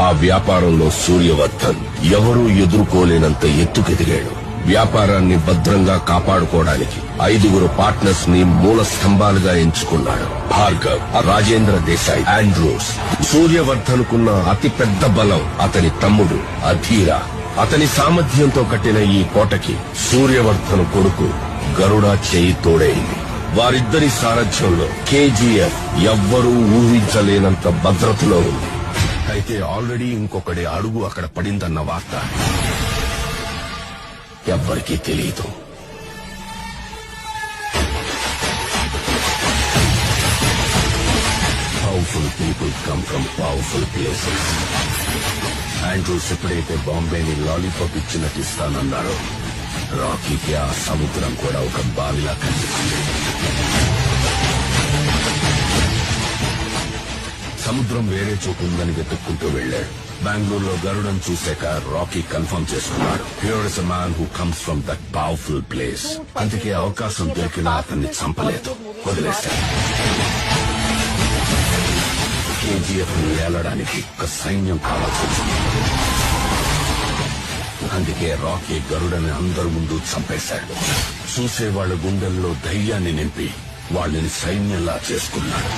ఆ వ్యాపారంలో సూర్యవర్ధన్ ఎవరూ ఎదుర్కోలేనంత ఎత్తుకెదిగాడు. వ్యాపారాన్ని భద్రంగా కాపాడుకోవడానికి 5 పార్ట్నర్స్ ని మూల స్తంభాలుగా ఎంచుకున్నాడు. భార్గవ్, రాజేంద్ర దేశాయ్, ఆండ్రూస్. సూర్యవర్ధన్కున్న అతిపెద్ద బలం అతని తమ్ముడు అధీర. అతని సామర్థ్యంతో కట్టిన ఈ కోటకి సూర్యవర్ధన్ కొడుకు గరుడ చేయి తోడైంది. వారిద్దరి సారథ్యంలో కేజీఎఫ్ ఎవ్వరూ ఊహించలేనంత భద్రతలో ఉంది. అయితే ఆల్రెడీ ఇంకొకటి అడుగు అక్కడ పడిందన్న వార్త ఎవ్వరికీ తెలియదు. Powerful people come from powerful places. Andrews ఎప్పుడైతే బాంబేని లాలీపాప్ ఇచ్చినట్టు ఇస్తానన్నారో, రాకీకి ఆ సముద్రం కూడా ఒక బావిలా కనిపిస్తుంది. సముద్రం వేరే చోటు ఉందని వెతుక్కుంటూ వెళ్లాడు. బెంగళూరులో గరుడను చూశాక రాకీ కన్ఫర్మ్ చేసుకున్నాడు. Here is a man who comes from that powerful place. అందుకే అవకాశం దొరికినా అతన్ని చంపలేదు, వదిలేశాడు. కేజీఎఫ్ ని ఏలడానికి ఒక సైన్యం కావాల్సి వచ్చింది. అందుకే రాకీ గరుడని అందరి ముందు చంపేశాడు. చూసేవాళ్ల గుండెల్లో ధైర్యాన్ని నింపి వాళ్ళని సైన్యంలా చేసుకున్నాడు.